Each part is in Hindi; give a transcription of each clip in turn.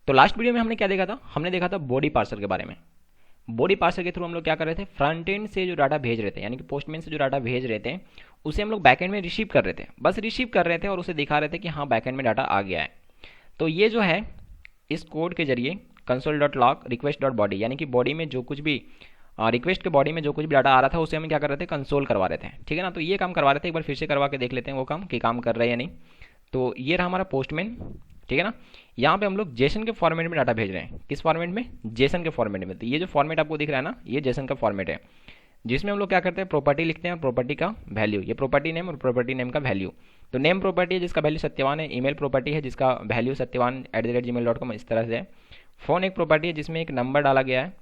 तो लास्ट वीडियो में हमने क्या देखा था, हमने देखा था बॉडी पार्सर के बारे में। बॉडी पार्सर के थ्रू हम लोग क्या कर रहे थे, फ्रंट एंड से जो डाटा भेज रहे थे, यानी कि पोस्टमैन से जो डाटा भेज रहे थे उसे हम लोग बैकएंड में रिसीव कर रहे थे, बस रिसीव कर रहे थे और उसे दिखा रहे थे कि हाँ बैकएंड में डाटा आ गया है। तो ये जो है इस कोड के जरिए console dot log request dot body, यानी कि बॉडी में जो कुछ भी रिक्वेस्ट के बॉडी में जो कुछ भी डाटा आ रहा था उसे हम क्या कर रहे थे, कंसोल करवा रहे थे। ठीक है ना, तो ये काम करवा रहे थे। एक बार फिर से करवा के देख लेते हैं वो काम कि काम कर रहे हैं या नहीं। तो ये रहा हमारा पोस्टमैन। ठीक है ना, यहाँ पे हम लोग जेसन के फॉर्मेट में डाटा भेज रहे हैं। किस फॉर्मेट में, जेसन के फॉर्मेट में। तो ये जो फॉर्मेट आपको दिख रहा है ना, ये जेसन का फॉर्मेट है, जिसमें हम लोग क्या करते हैं, प्रॉपर्टी लिखते हैं और प्रॉपर्टी का वैल्यू, ये प्रॉपर्टी नेम और प्रॉपर्टी नेम का वैल्यू। तो नेम प्रॉपर्टी है जिसका वैल्यू सत्यवान है, ईमेल प्रॉपर्टी है जिसका वैल्यू सत्यवान@gmail.com, इस तरह से। फ़ोन एक प्रॉपर्टी है जिसमें एक नंबर डाला गया है,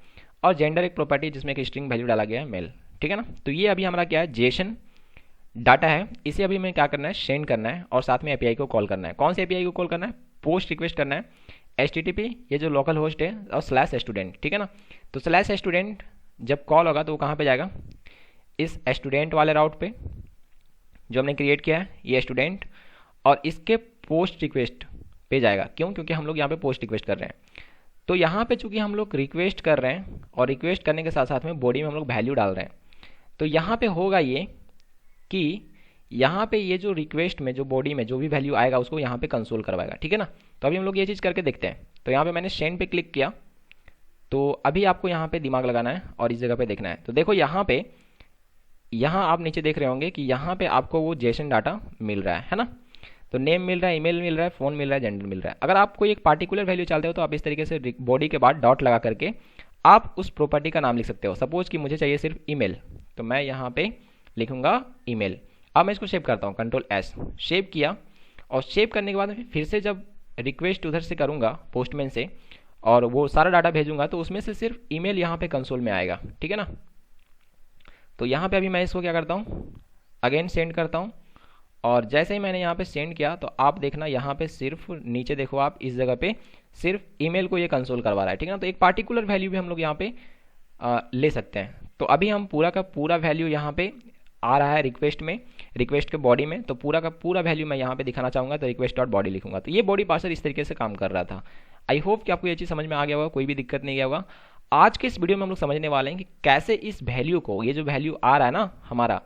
और जेंडर एक प्रॉपर्टी है जिसमें एक स्ट्रिंग वैल्यू डाला गया है, मेल। ठीक है ना, तो ये अभी हमारा क्या है, जेसन डाटा है। इसे अभी हमें क्या करना है, सेंड करना है और साथ में एपीआई को कॉल करना है। कौन से एपीआई को कॉल करना है, पोस्ट रिक्वेस्ट करना है, HTTP, ये जो लोकल होस्ट है, और /student। ठीक है ना, तो /student जब कॉल होगा तो वो कहाँ पे जाएगा, इस स्टूडेंट वाले राउट पे जो हमने क्रिएट किया है, ये स्टूडेंट, और इसके पोस्ट रिक्वेस्ट पे जाएगा। क्यों, क्योंकि हम लोग यहाँ पे पोस्ट रिक्वेस्ट कर रहे हैं। तो यहाँ पे चूंकि हम लोग रिक्वेस्ट कर रहे हैं और रिक्वेस्ट करने के साथ साथ में बॉडी में हम लोग वैल्यू डाल रहे हैं, तो यहाँ पे होगा ये कि यहाँ पे ये जो रिक्वेस्ट में जो बॉडी में जो भी वैल्यू आएगा उसको यहाँ पे कंसोल करवाएगा। ठीक है ना, तो अभी हम लोग ये चीज़ करके देखते हैं। तो यहाँ पे मैंने सेंड पे क्लिक किया, तो अभी आपको यहाँ पे दिमाग लगाना है और इस जगह पे देखना है। तो देखो यहाँ पे, यहाँ आप नीचे देख रहे होंगे कि यहाँ पे आपको वो जेसन डाटा मिल रहा है ना। तो नेम मिल रहा है, ईमेल मिल रहा है, फ़ोन मिल रहा है, जेंडर मिल रहा है। अगर आप कोई एक पार्टिकुलर वैल्यू चाहते हो तो आप इस तरीके से बॉडी के बाद डॉट लगा करके आप उस प्रॉपर्टी का नाम लिख सकते हो। सपोज कि मुझे चाहिए सिर्फ ईमेल, तो मैं यहाँ पे लिखूंगा ईमेल। अब मैं इसको सेव करता हूँ, Ctrl+S, सेव किया। और सेव करने के बाद फिर से जब रिक्वेस्ट उधर से करूँगा पोस्टमैन से और वो सारा डाटा भेजूंगा, तो उसमें से सिर्फ ईमेल यहाँ पे कंसोल में आएगा। ठीक है ना, तो यहाँ पे अभी मैं इसको क्या करता हूँ, अगेन सेंड करता हूँ। और जैसे ही मैंने यहाँ पे सेंड किया तो आप देखना यहाँ पे सिर्फ नीचे देखो, आप इस जगह पे सिर्फ ईमेल को ये कंसोल करवा रहा है। ठीक है ना, तो एक पार्टिकुलर वैल्यू भी हम लोग यहाँ पे ले सकते हैं। तो अभी हम पूरा का पूरा वैल्यू यहाँ पे आ रहा है रिक्वेस्ट में, रिक्वेस्ट के बॉडी में, तो पूरा का पूरा वैल्यू मैं यहाँ पे दिखाना चाहूँगा, तो रिक्वेस्ट डॉट बॉडी लिखूंगा। तो ये बॉडी पार्सर इस तरीके से काम कर रहा था। आई होप कि आपको ये चीज़ समझ में आ गया होगा, कोई भी दिक्कत नहीं गया होगा। आज के इस वीडियो में हम लोग समझने वाले हैं कि कैसे इस वैल्यू को, ये जो वैल्यू आ रहा है ना हमारा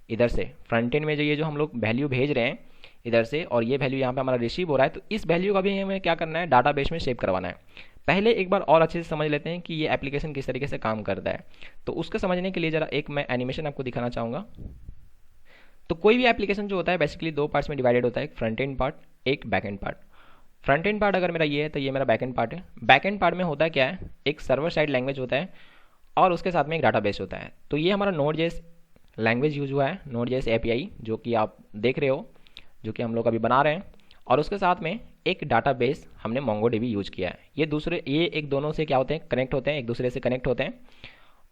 इधर से फ्रंट एंड में, जो ये जो हम लोग वैल्यू भेज रहे हैं इधर से, और ये वैल्यू यहाँ पे हमारा रिसीव हो रहा है, तो इस वैल्यू का भी हमें क्या करना है, डाटाबेस में सेव करवाना है। पहले एक बार और अच्छे से समझ लेते हैं कि ये एप्लीकेशन किस तरीके से काम करता है। तो उसको समझने के लिए जरा एक मैं एनिमेशन आपको दिखाना चाहूँगा। तो कोई भी एप्लीकेशन जो होता है बेसिकली दो पार्ट्स में डिवाइडेड होता है, एक फ्रंट एंड पार्ट, एक back and part. Front end part अगर मेरा ये है तो ये मेरा बैक एंड पार्ट है। बैक एंड पार्ट में होता क्या है, एक सर्वर साइड लैंग्वेज होता है और उसके साथ में एक डाटाबेस होता है। तो ये हमारा नोड.जेएस लैंग्वेज यूज हुआ है, नोड.जेएस एपीआई, जो कि आप देख रहे हो, जो कि हम लोग अभी बना रहे हैं। और उसके साथ में एक डाटाबेस हमने मोंगोडीबी यूज किया है। ये एक दोनों से क्या होते हैं, कनेक्ट होते हैं, एक दूसरे से कनेक्ट होते हैं।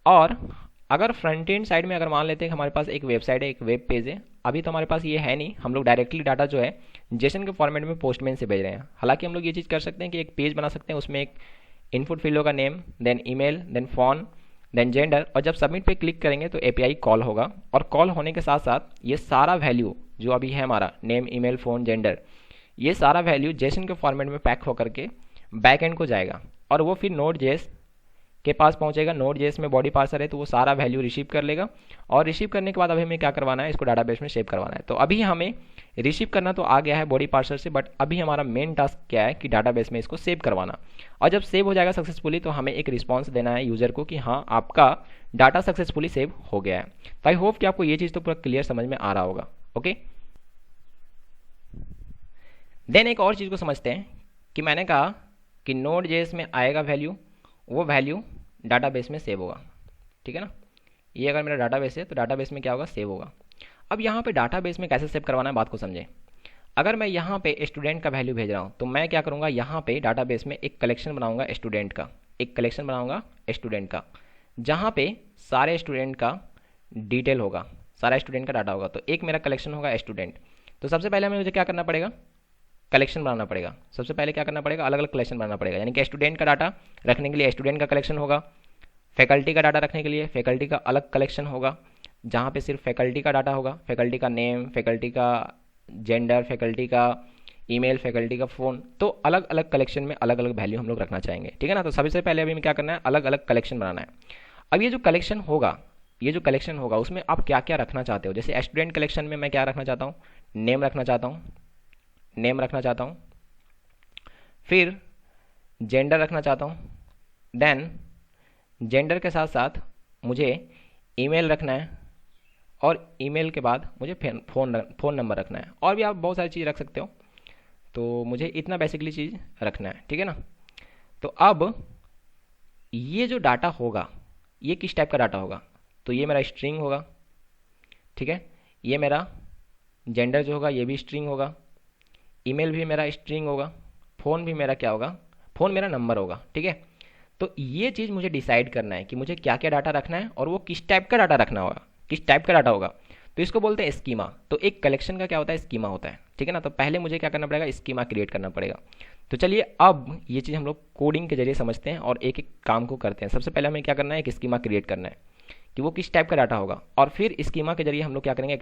और अगर फ्रंट एंड साइड में अगर मान लेते हैं हमारे पास एक वेबसाइट है, एक वेब पेज है, अभी तो हमारे पास ये है नहीं, हम लोग डायरेक्टली डाटा जो है जेसन के फॉर्मेट में पोस्टमैन से भेज रहे हैं। हालांकि हम लोग ये चीज़ कर सकते हैं कि एक पेज बना सकते हैं, उसमें एक इनपुट फील्ड होगा, name, then email, then phone, then gender, और जब सबमिट पे क्लिक करेंगे तो एपीआई कॉल होगा। और कॉल होने के साथ साथ ये सारा वैल्यू जो अभी है हमारा नेम, ईमेल, फ़ोन, जेंडर, ये सारा वैल्यू जेसन के फॉर्मेट में पैक होकर के बैक एंड को जाएगा और वो फिर नोड.जेएस के पास पहुंचेगा। नोड.जेएस में बॉडी पार्सर है तो वो सारा वैल्यू रिसीव कर लेगा, और रिसीव करने के बाद अभी हमें क्या करवाना है, इसको डाटाबेस में सेव करवाना है। तो अभी हमें रिसीव करना तो आ गया है बॉडी पार्सर से, बट अभी हमारा मेन टास्क क्या है कि डाटाबेस में इसको सेव करवाना। और जब सेव हो जाएगा सक्सेसफुली तो हमें एक रिस्पॉन्स देना है यूजर को कि हाँ आपका डाटा सक्सेसफुली सेव हो गया है। तो आई होप कि आपको ये चीज़ तो पूरा क्लियर समझ में आ रहा होगा। ओके, देन एक और चीज़ को समझते हैं कि मैंने कहा कि नोड.जेएस में आएगा वैल्यू, वो वैल्यू डाटाबेस में सेव होगा। ठीक है ना, ये अगर मेरा डाटाबेस है तो डाटाबेस में क्या होगा, सेव होगा। अब यहाँ पे डाटाबेस में कैसे सेव करवाना है बात को समझें। अगर मैं यहाँ पे स्टूडेंट का वैल्यू भेज रहा हूँ तो मैं क्या करूँगा, यहाँ पे डाटाबेस में एक कलेक्शन बनाऊँगा स्टूडेंट का, एक कलेक्शन बनाऊँगा स्टूडेंट का, जहाँ पे सारे स्टूडेंट का डिटेल होगा, सारा स्टूडेंट का डाटा होगा। तो एक मेरा कलेक्शन होगा स्टूडेंट। तो सबसे पहले मुझे क्या करना पड़ेगा, कलेक्शन बनाना पड़ेगा। सबसे पहले क्या करना पड़ेगा, अलग अलग कलेक्शन बनाना पड़ेगा। यानी कि स्टूडेंट का डाटा रखने के लिए स्टूडेंट का कलेक्शन होगा, फैकल्टी का डाटा रखने के लिए फैकल्टी का अलग कलेक्शन होगा, जहाँ पे सिर्फ फैकल्टी का डाटा होगा, फैकल्टी का नेम, फैकल्टी का जेंडर, फैकल्टी का ईमेल, फैकल्टी का फ़ोन, तो अलग अलग कलेक्शन में अलग अलग वैल्यू हम लोग रखना चाहेंगे, ठीक है ना। तो सबसे पहले अभी हमें क्या करना है, अलग अलग कलेक्शन बनाना है। अब ये जो कलेक्शन होगा, ये जो कलेक्शन होगा उसमें आप क्या क्या रखना चाहते हो। जैसे स्टूडेंट कलेक्शन में मैं क्या रखना चाहता हूँ, नेम रखना चाहता हूँ, नेम रखना चाहता हूँ, फिर जेंडर रखना चाहता हूँ, देन जेंडर के साथ साथ मुझे ईमेल रखना है, और ईमेल के बाद मुझे फ़ोन नंबर रखना है। और भी आप बहुत सारी चीज़ रख सकते हो, तो मुझे इतना बेसिकली चीज़ रखना है, ठीक है ना। तो अब ये जो डाटा होगा ये किस टाइप का डाटा होगा, तो ये मेरा स्ट्रिंग होगा, ठीक है। ये मेरा जेंडर जो होगा ये भी स्ट्रिंग होगा, ईमेल भी मेरा स्ट्रिंग होगा, फ़ोन भी मेरा क्या होगा, फ़ोन मेरा नंबर होगा, ठीक है। तो ये चीज़ मुझे डिसाइड करना है कि मुझे क्या क्या डाटा रखना है और वो किस टाइप का डाटा रखना होगा, किस टाइप का डाटा होगा। तो इसको बोलते हैं स्कीमा। तो एक कलेक्शन का क्या होता है, स्कीमा होता है, ठीक है ना। तो पहले मुझे क्या करना पड़ेगा, स्कीमा क्रिएट करना पड़ेगा। तो चलिए अब ये चीज़ हम लोग कोडिंग के जरिए समझते हैं और एक एक काम को करते हैं। सबसे पहले हमें क्या करना है, एक स्कीमा क्रिएट करना है कि वो किस टाइप का डाटा होगा, और फिर स्कीमा के जरिए हम लोग क्या करेंगे,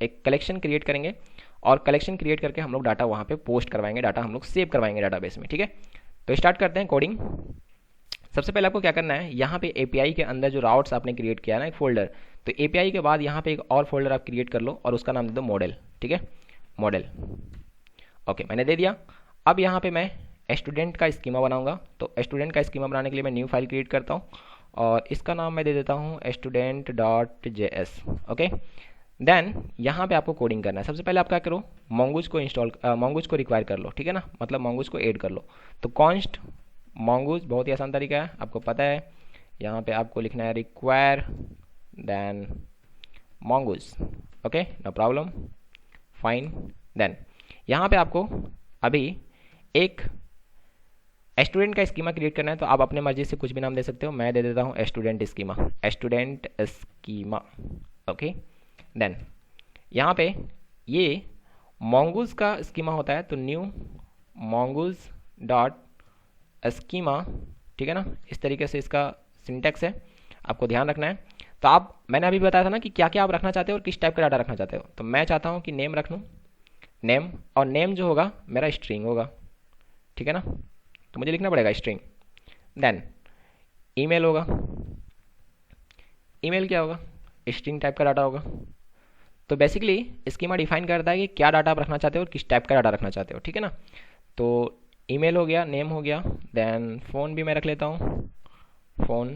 एक कलेक्शन क्रिएट करेंगे, और कलेक्शन क्रिएट करके हम लोग डाटा वहाँ पे पोस्ट करवाएंगे, डाटा हम लोग सेव करवाएंगे डाटाबेस में, ठीक है। तो स्टार्ट करते हैं कोडिंग। सबसे पहले आपको क्या करना है, यहाँ पे एपीआई के अंदर जो राउट्स आपने क्रिएट किया है ना एक फोल्डर, तो एपीआई के बाद यहाँ पे एक और फोल्डर आप क्रिएट कर लो और उसका नाम दे दो मॉडल, ठीक है, मॉडल। ओके, मैंने दे दिया। अब यहाँ पे मैं स्टूडेंट का स्कीमा बनाऊंगा। तो स्टूडेंट का स्कीमा बनाने के लिए मैं न्यू फाइल क्रिएट करता हूँ और इसका नाम मैं दे देता हूँ student.js। ओके, देन यहाँ पे आपको कोडिंग करना है। सबसे पहले आप क्या करो, mongoose को रिक्वायर कर लो, ठीक है ना, मतलब mongoose को ऐड कर लो। तो कॉन्स्ट mongoose, बहुत ही आसान तरीका है, आपको पता है। यहाँ पे आपको लिखना है require then mongoose। Okay, no problem, fine. Then यहाँ पे आपको अभी एक स्टूडेंट का स्कीमा क्रिएट करना है, तो आप अपने मर्जी से कुछ भी नाम दे सकते हो। मैं दे देता हूँ student schema, student schema. Okay, then यहाँ पे ये mongoose का स्कीमा होता है, तो न्यू mongoose डॉट स्कीमा, ठीक है ना। इस तरीके से इसका सिंटेक्स है, आपको ध्यान रखना है। तो आप, मैंने अभी बताया था ना कि क्या क्या आप रखना चाहते हो और किस टाइप का डाटा रखना चाहते हो। तो मैं चाहता हूँ कि नेम रख लूँ, नेम, और नेम जो होगा मेरा स्ट्रिंग होगा, ठीक है ना, तो मुझे लिखना पड़ेगा स्ट्रिंग। देन ईमेल होगा, ईमेल क्या होगा, स्ट्रिंग टाइप का डाटा होगा। तो बेसिकली स्कीमा डिफाइन करता है कि क्या डाटा आप रखना चाहते हो और किस टाइप का डाटा रखना चाहते हो, ठीक है ना। तो ईमेल हो गया, नेम हो गया, देन फ़ोन भी मैं रख लेता हूँ, फ़ोन,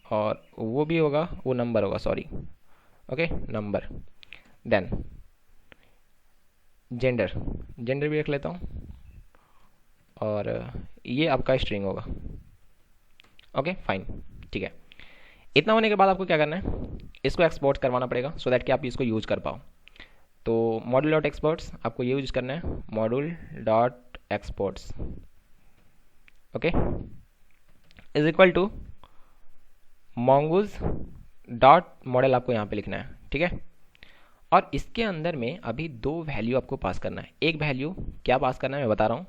और वो भी होगा, वो नंबर होगा, sorry, okay, number. Then gender, gender भी रख लेता हूँ, और ये आपका स्ट्रिंग होगा। ओके, फाइन, ठीक है। इतना होने के बाद आपको क्या करना है, इसको एक्सपोर्ट करवाना पड़ेगा सो दैट कि आप इसको यूज़ कर पाओ। तो मॉड्यूल डॉट एक्सपोर्ट्स आपको ये यूज़ करना है, module dot exports, okay, is equal to mongoose dot model आपको यहाँ पे लिखना है, ठीक है। और इसके अंदर में अभी दो वैल्यू आपको पास करना है। एक वैल्यू क्या पास करना है मैं बता रहा हूँ,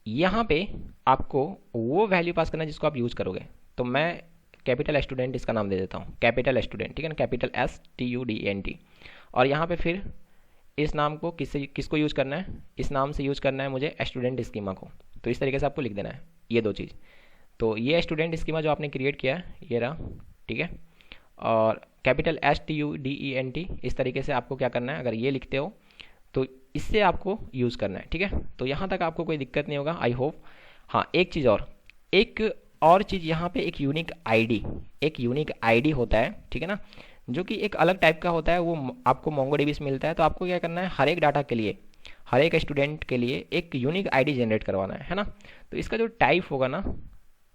यहाँ पे आपको वो वैल्यू पास करना है जिसको आप यूज़ करोगे। तो मैं कैपिटल स्टूडेंट इसका नाम दे देता हूँ, कैपिटल स्टूडेंट, ठीक है ना, कैपिटल STUDENT। और यहाँ पे फिर इस नाम को किसको यूज़ करना है, इस नाम से यूज़ करना है मुझे स्टूडेंट स्कीमा को। तो इस तरीके से आपको लिख देना है ये दो चीज़। तो ये स्टूडेंट स्कीमा जो आपने क्रिएट किया है ये रहा, ठीक है, और कैपिटल STUDENT इस तरीके से आपको क्या करना है, अगर ये लिखते हो तो इससे आपको यूज़ करना है, ठीक है। तो यहाँ तक आपको कोई दिक्कत नहीं होगा, आई होप। हाँ, एक चीज़ और चीज़ यहाँ पे एक यूनिक आईडी होता है, ठीक है ना, जो कि एक अलग टाइप का होता है। वो आपको MongoDB से मिलता है। तो आपको क्या करना है, हर एक डाटा के लिए, हर एक स्टूडेंट के लिए एक यूनिक आईडी जनरेट करवाना है ना। तो इसका जो टाइप होगा ना,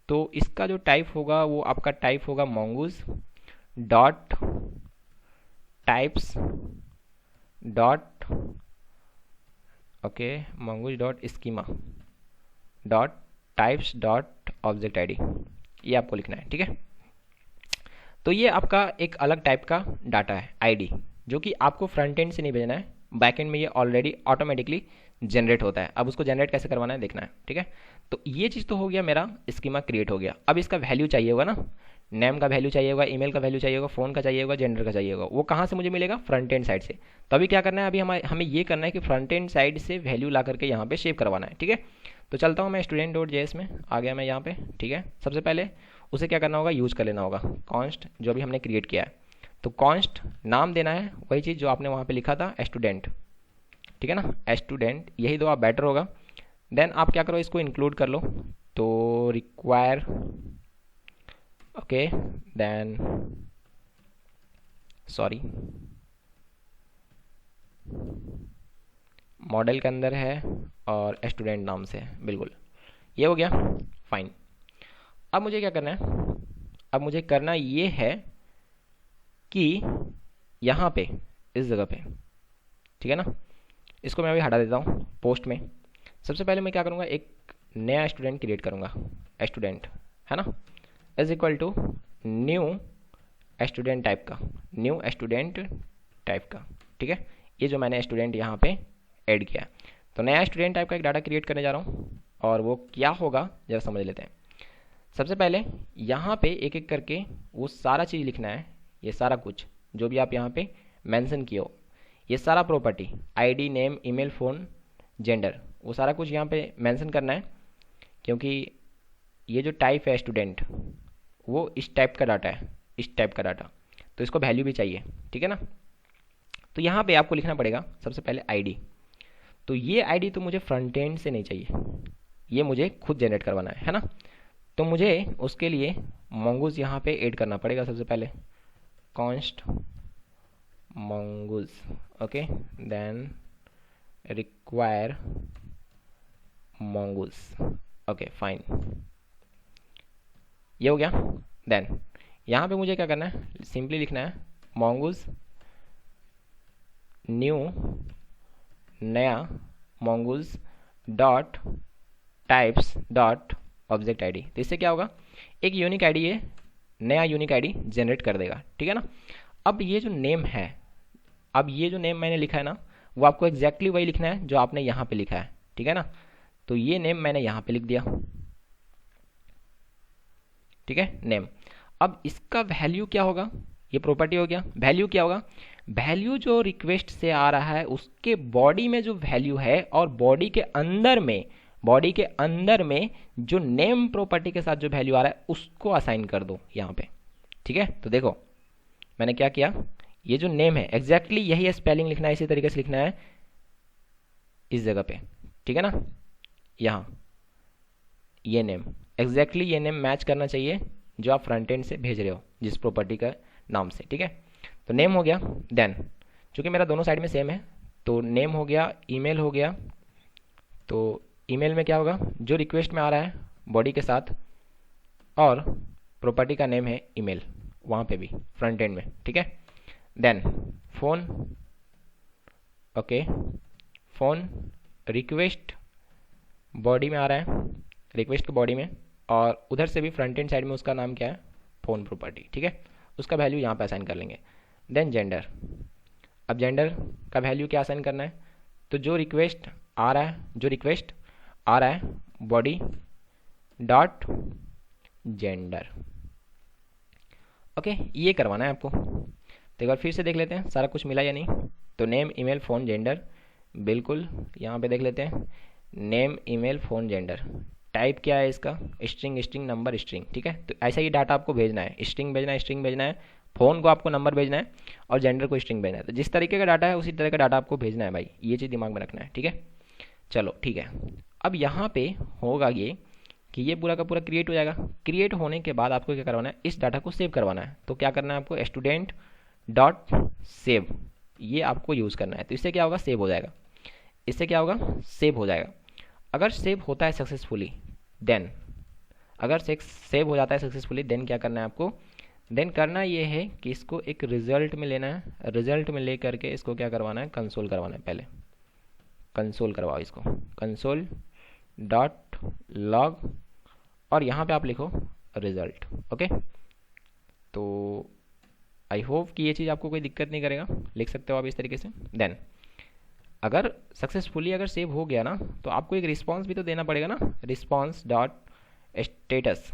तो इसका जो टाइप होगा वो आपका टाइप होगा mongoose dot types dot, okay, mongoose dot schema dot types dot object ID, ये आपको लिखना है, ठीक है। तो ये आपका एक अलग टाइप का डाटा है, आईडी, जो कि आपको फ्रंट एंड से नहीं भेजना है, बैक एंड में ये ऑलरेडी ऑटोमेटिकली जनरेट होता है। अब उसको जनरेट कैसे करवाना है देखना है, ठीक है। तो ये चीज़ तो हो गया, मेरा स्कीमा क्रिएट हो गया। अब इसका वैल्यू चाहिए होगा ना, नेम का वैल्यू चाहिए होगा, ईमेल का वैल्यू चाहिए होगा, फ़ोन का चाहिए होगा, जेंडर का चाहिए होगा। वो कहाँ से मुझे मिलेगा? फ्रंट एंड साइड से। तो अभी क्या करना है, अभी हमें ये करना है कि फ्रंट एंड साइड से वैल्यू ला करके यहाँ पे सेव करवाना है, ठीक है। तो चलता हूँ मैं student.js में, आ गया मैं यहाँ पे, ठीक है। सबसे पहले उसे क्या करना होगा, यूज़ कर लेना होगा कॉन्स्ट, जो भी हमने क्रिएट किया है। तो कॉन्स्ट नाम देना है वही चीज़ जो आपने वहाँ पे लिखा था, स्टूडेंट, ठीक है ना, स्टूडेंट, यही दो आप, बेटर होगा। देन आप क्या करो, इसको इंक्लूड कर लो। तो require, okay, then sorry, model के अंदर है और स्टूडेंट नाम से है, बिल्कुल ये हो गया, फाइन। अब मुझे क्या करना है, अब मुझे करना ये है कि यहाँ पे इस जगह पे, ठीक है ना, इसको मैं अभी हटा देता हूँ पोस्ट में। सबसे पहले मैं क्या करूँगा, एक नया स्टूडेंट क्रिएट करूँगा, स्टूडेंट है ना, is equal to new student type का, न्यू स्टूडेंट टाइप का, ठीक है। ये जो मैंने स्टूडेंट यहाँ पे ऐड किया है, तो नया स्टूडेंट टाइप का एक डाटा क्रिएट करने जा रहा हूँ। और वो क्या होगा जरा समझ लेते हैं। सबसे पहले यहाँ पे एक एक करके वो सारा चीज़ लिखना है, ये सारा कुछ जो भी आप यहाँ पे मेंशन किए हो, ये सारा property, ID, name, email, phone, gender, वो सारा कुछ यहाँ पे मेंशन करना है। क्योंकि ये जो टाइप है स्टूडेंट, वो इस टाइप का डाटा है, इस टाइप का डाटा, तो इसको वैल्यू भी चाहिए, ठीक है ना। तो यहाँ पे आपको लिखना पड़ेगा सबसे पहले आईडी। तो ये आईडी तो मुझे फ्रंट एंड से नहीं चाहिए, ये मुझे खुद जनरेट करवाना है ना। तो मुझे उसके लिए mongoose यहाँ पे ऐड करना पड़ेगा सबसे पहले, const mongoose, okay, then require mongoose, okay fine, ये हो गया। देन यहाँ पे मुझे क्या करना है, सिंपली लिखना है mongoose न्यू, नया mongoose dot types dot object ID. तो इससे क्या होगा, एक यूनिक आईडी, ये नया यूनिक आईडी जनरेट कर देगा, ठीक है ना। अब ये जो नेम है, अब ये जो नेम मैंने लिखा है ना, वो आपको एग्जैक्टली वही लिखना है जो आपने यहाँ पे लिखा है, ठीक है ना। तो ये नेम मैंने यहाँ पे लिख दिया, ठीक है, नेम। अब इसका वैल्यू क्या होगा, ये प्रॉपर्टी हो गया। वैल्यू क्या होगा, वैल्यू जो रिक्वेस्ट से आ रहा है उसके बॉडी में जो वैल्यू है, और बॉडी के अंदर में, बॉडी के अंदर में जो नेम प्रॉपर्टी के साथ जो वैल्यू आ रहा है उसको असाइन कर दो यहाँ पे, ठीक है। तो देखो मैंने क्या किया, ये जो नेम है एग्जैक्टली यही स्पेलिंग लिखना है, इसी तरीके से लिखना है इस जगह पे, ठीक है ना। यहाँ ये नेम एग्जैक्टली ये नेम मैच करना चाहिए जो आप फ्रंट एंड से भेज रहे हो, जिस प्रॉपर्टी का नाम से, ठीक है। तो नेम हो गया। देन चूंकि मेरा दोनों साइड में सेम है, तो नेम हो गया, ईमेल हो गया। तो ईमेल में क्या होगा, जो रिक्वेस्ट में आ रहा है बॉडी के साथ, और प्रॉपर्टी का नेम है ईमेल, वहाँ पे भी फ्रंट एंड में, ठीक है। Then phone, okay, phone request body में आ रहा है, रिक्वेस्ट के बॉडी में, और उधर से भी फ्रंट एंड साइड में उसका नाम क्या है, फ़ोन प्रॉपर्टी, ठीक है। उसका वैल्यू यहाँ पे असाइन कर लेंगे। देन जेंडर, अब जेंडर का वैल्यू क्या असाइन करना है, तो जो रिक्वेस्ट आ रहा है, जो रिक्वेस्ट आ रहा है बॉडी डॉट जेंडर, ओके, ये करवाना है आपको। तो एक बार फिर से देख लेते हैं सारा कुछ मिला या नहीं। तो नेम, ईमेल, फ़ोन, जेंडर, बिल्कुल यहाँ पे देख लेते हैं, name, email, phone, gender. Type क्या है इसका, स्ट्रिंग, स्ट्रिंग, नंबर, स्ट्रिंग, ठीक है। तो ऐसा ही डाटा आपको भेजना है, स्ट्रिंग भेजना है, स्ट्रिंग भेजना है, फ़ोन को आपको नंबर भेजना है, और जेंडर को स्ट्रिंग भेजना है। तो जिस तरीके का डाटा है उसी तरह का डाटा आपको भेजना है भाई, ये चीज़ दिमाग में रखना है, ठीक है। चलो ठीक है। अब यहाँ पे होगा ये कि ये पूरा का पूरा क्रिएट हो जाएगा। क्रिएट होने के बाद आपको क्या करवाना है, इस डाटा को सेव करवाना है। तो क्या करना है आपको, स्टूडेंट डॉट सेव, ये आपको यूज़ करना है। तो इससे क्या होगा, सेव हो जाएगा, इससे क्या होगा, सेव हो जाएगा। अगर सेव होता है सक्सेसफुली, देन अगर सेव हो जाता है सक्सेसफुली, देन क्या करना है आपको, देन करना ये है कि इसको एक रिजल्ट में लेना है। रिजल्ट में ले करके इसको क्या करवाना है, कंसोल करवाना है। पहले कंसोल करवाओ इसको, कंसोल डॉट लॉग, और यहाँ पे आप लिखो रिजल्ट, ओके। तो आई होप कि ये चीज़ आपको कोई दिक्कत नहीं करेगा, लिख सकते हो आप इस तरीके से। देन अगर सक्सेसफुली अगर सेव हो गया ना तो आपको एक रिस्पॉन्स भी तो देना पड़ेगा ना, रिस्पॉन्स डॉट स्टेटस।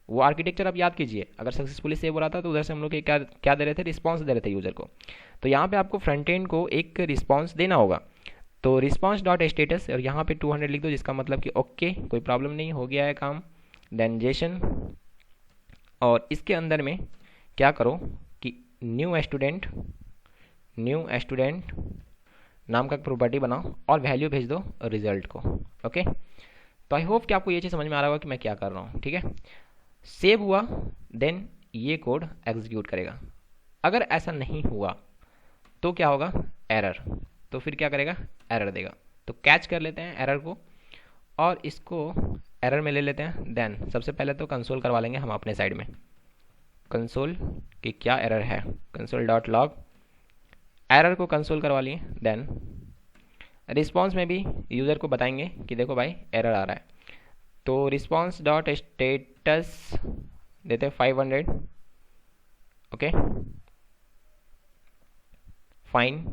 वो आर्किटेक्चर आप याद कीजिए, अगर सक्सेसफुली सेव हो रहा था तो उधर से हम लोग क्या क्या दे रहे थे, रिस्पॉन्स दे रहे थे यूज़र को। तो यहाँ पे आपको फ्रंट एंड को एक रिस्पॉन्स देना होगा। तो रिस्पॉन्स डॉट स्टेटस और यहाँ पे 200 लिख दो, जिसका मतलब कि ओके कोई प्रॉब्लम नहीं, हो गया है काम। देन जेसन, और इसके अंदर में क्या करो कि न्यू स्टूडेंट नाम का प्रॉपर्टी बनाओ और वैल्यू भेज दो रिजल्ट को। ओके, तो आई होप कि आपको ये चीज़ समझ में आ रहा होगा कि मैं क्या कर रहा हूँ। ठीक है, सेव हुआ, देन ये कोड एग्जीक्यूट करेगा। अगर ऐसा नहीं हुआ तो क्या होगा, एरर। तो फिर क्या करेगा, एरर देगा। तो कैच कर लेते हैं एरर को और इसको एरर में ले लेते हैं। देन सबसे पहले तो कंसोल करवा लेंगे हम अपने साइड में, कंसोल की क्या एरर है, कंसोल डॉट लॉग, एरर को कंसोल करवा लिए। देन रिस्पॉन्स में भी यूज़र को बताएंगे कि देखो भाई एरर आ रहा है। तो रिस्पॉन्स डॉट स्टेटस देते 500। Okay, fine.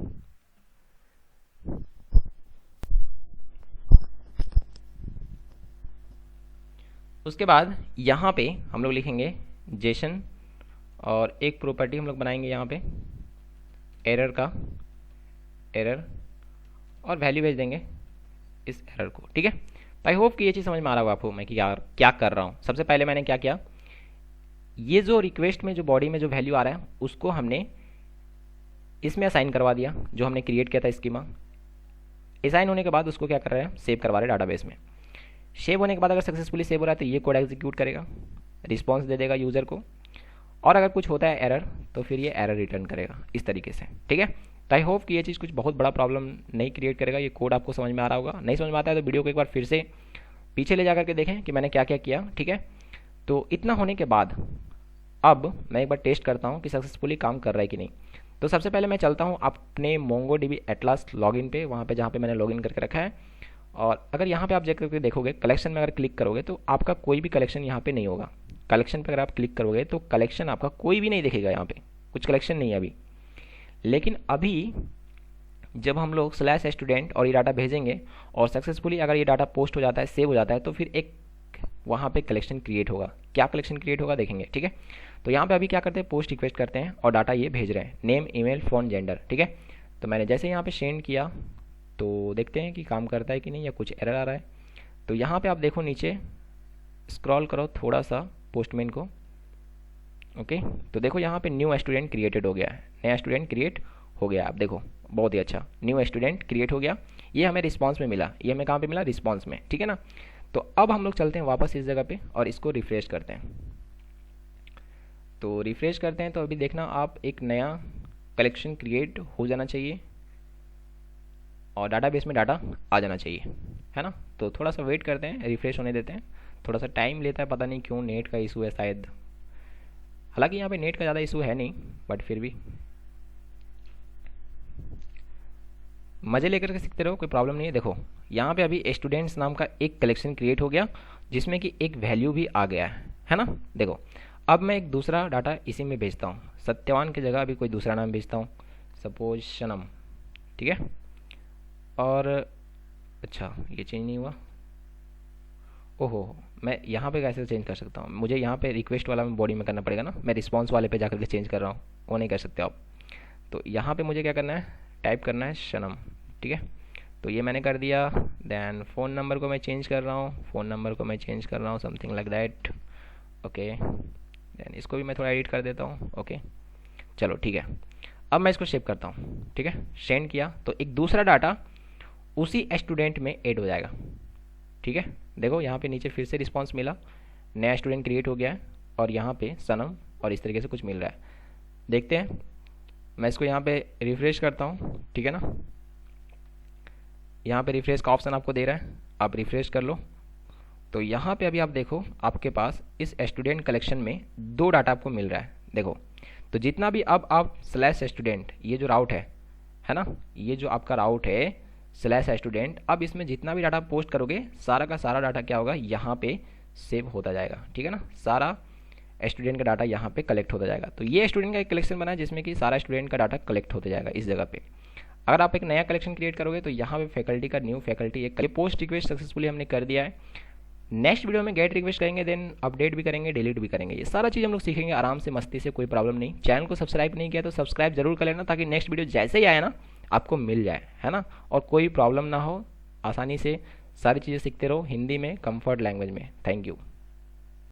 उसके बाद यहाँ पे हम लोग लिखेंगे जेसन और एक प्रॉपर्टी हम लोग बनाएंगे यहाँ पे एरर का, एरर, और वैल्यू भेज देंगे इस एरर को। ठीक है, तो आई होप कि ये चीज़ समझ में आ रहा होगा आपको मैं क्या क्या कर रहा हूँ। सबसे पहले मैंने क्या किया, ये जो रिक्वेस्ट में जो बॉडी में जो वैल्यू आ रहा है उसको हमने इसमें असाइन करवा दिया, जो हमने क्रिएट किया था स्कीमा। असाइन होने के बाद उसको क्या कर रहे हैं, सेव करवा रहे हैं डाटाबेस में। सेव होने के बाद अगर सक्सेसफुली सेव हो रहा है तो ये कोड एग्जीक्यूट करेगा, रिस्पॉन्स दे देगा यूज़र को, और अगर कुछ होता है एरर तो फिर ये एरर रिटर्न करेगा इस तरीके से। ठीक है, तो आई होप कि ये चीज़ कुछ बहुत बड़ा प्रॉब्लम नहीं क्रिएट करेगा। ये कोड आपको समझ में आ रहा होगा, नहीं समझ में आता है तो वीडियो को एक बार फिर से पीछे ले जा करके देखें कि मैंने क्या क्या किया। ठीक है, तो इतना होने के बाद अब मैं एक बार टेस्ट करता हूँ कि सक्सेसफुली काम कर रहा है कि नहीं। तो सबसे पहले मैं चलता हूँ अपने मोंगोडीबी एटलास लॉगिन पे, वहाँ पे जहाँ पे मैंने लॉगिन करके रखा है। और अगर यहाँ पे आप जाकर के देखोगे कलेक्शन में अगर क्लिक करोगे तो आपका कोई भी कलेक्शन यहाँ पे नहीं होगा। कलेक्शन पर अगर आप क्लिक करोगे तो कलेक्शन आपका कोई भी नहीं दिखेगा, यहाँ पे कुछ कलेक्शन नहीं है अभी। लेकिन अभी जब हम लोग स्लैश स्टूडेंट और ये डाटा भेजेंगे और सक्सेसफुली अगर ये डाटा पोस्ट हो जाता है, सेव हो जाता है, तो फिर एक वहाँ पे कलेक्शन क्रिएट होगा। क्या कलेक्शन क्रिएट होगा देखेंगे। ठीक है, तो यहाँ पे अभी क्या करते हैं, पोस्ट रिक्वेस्ट करते हैं और डाटा ये भेज रहे हैं, नेम, ईमेल, फ़ोन, जेंडर। ठीक है, तो मैंने जैसे यहाँ पे सेंड किया तो देखते हैं कि काम करता है कि नहीं या कुछ एरर आ रहा है। तो यहाँ पे आप देखो नीचे स्क्रॉल करो थोड़ा सा पोस्टमैन को। ओके, तो देखो यहाँ पे न्यू स्टूडेंट क्रिएटेड हो गया है, नया स्टूडेंट क्रिएट हो गया। आप देखो बहुत ही अच्छा, न्यू स्टूडेंट क्रिएट हो गया। ये हमें रिस्पॉन्स में मिला, ये हमें कहाँ पे मिला, रिस्पॉन्स में। ठीक है ना, तो अब हम लोग चलते हैं वापस इस जगह पे और इसको रिफ्रेश करते हैं। तो रिफ्रेश करते हैं तो अभी देखना आप एक नया कलेक्शन क्रिएट हो जाना चाहिए और डाटाबेस में डाटा आ जाना चाहिए, है ना। तो थोड़ा सा वेट करते हैं, रिफ्रेश होने देते हैं, थोड़ा सा टाइम लेता है, पता नहीं क्यों, नेट का इशू है शायद। हालांकि यहाँ पे नेट का ज़्यादा इशू है नहीं, बट फिर भी मज़े लेकर के सीखते रहो, कोई प्रॉब्लम नहीं है। देखो यहाँ पे अभी स्टूडेंट्स नाम का एक कलेक्शन क्रिएट हो गया जिसमें कि एक वैल्यू भी आ गया है ना। देखो अब मैं एक दूसरा डाटा इसी में भेजता हूँ, सत्यवान की जगह अभी कोई दूसरा नाम भेजता हूँ, सपोज सनम। ठीक है, और अच्छा ये चेंज नहीं हुआ, ओहो मैं यहाँ पे कैसे चेंज कर सकता हूँ, मुझे यहाँ पे रिक्वेस्ट वाला में बॉडी में करना पड़ेगा ना, मैं रिस्पॉन्स वाले पे जाकर के चेंज कर रहा हूँ, वो नहीं कर सकते आप। तो यहाँ पे मुझे क्या करना है, टाइप करना है सनम। ठीक है, तो ये मैंने कर दिया। देन फ़ोन नंबर को मैं चेंज कर रहा हूँ, फ़ोन नंबर को मैं चेंज कर रहा हूँ, something like that. Okay, then इसको भी मैं थोड़ा एडिट कर देता हूँ। ओके चलो ठीक है, अब मैं इसको सेव करता हूँ। ठीक है, सेंड किया तो एक दूसरा डाटा उसी स्टूडेंट में ऐड हो जाएगा। ठीक है, देखो यहाँ पे नीचे फिर से रिस्पॉन्स मिला, नया स्टूडेंट क्रिएट हो गया है और यहाँ पे सनम और इस तरीके से कुछ मिल रहा है। देखते हैं, मैं इसको यहाँ पे रिफ्रेश करता हूँ। ठीक है ना, यहाँ पे रिफ्रेश का ऑप्शन आपको दे रहा है, आप रिफ्रेश कर लो। तो यहाँ पे अभी आप देखो आपके पास इस स्टूडेंट कलेक्शन में दो डाटा आपको मिल रहा है। देखो तो जितना भी अब आप स्लैश स्टूडेंट, ये जो राउट है ना, ये जो आपका राउट है स्लैश स्टूडेंट, अब इसमें जितना भी डाटा पोस्ट करोगे सारा का सारा डाटा क्या होगा, यहाँ पे सेव होता जाएगा। ठीक है ना, सारा स्टूडेंट का डाटा यहाँ पे कलेक्ट होता जाएगा। तो ये स्टूडेंट का एक कलेक्शन बना है जिसमें कि सारा स्टूडेंट का डाटा कलेक्ट होता जाएगा इस जगह पे। अगर आप एक नया कलेक्शन क्रिएट करोगे तो यहाँ पे फैकल्टी का न्यू फैकल्टी एक पोस्ट रिक्वेस्ट सक्सेसफुली हमने कर दिया है। नेक्स्ट वीडियो में गेट रिक्वेस्ट करेंगे, देन अपडेट भी करेंगे, डिलीट भी करेंगे। ये सारा चीज़ हम लोग सीखेंगे आराम से, मस्ती से, कोई प्रॉब्लम नहीं। चैनल को सब्सक्राइब नहीं किया तो सब्सक्राइब जरूर कर लेना, ताकि नेक्स्ट वीडियो जैसे ही आए ना आपको मिल जाए, है ना। और कोई प्रॉब्लम ना हो, आसानी से सारी चीज़ें सीखते रहो हिंदी में, कंफर्ट लैंग्वेज में। Thank you.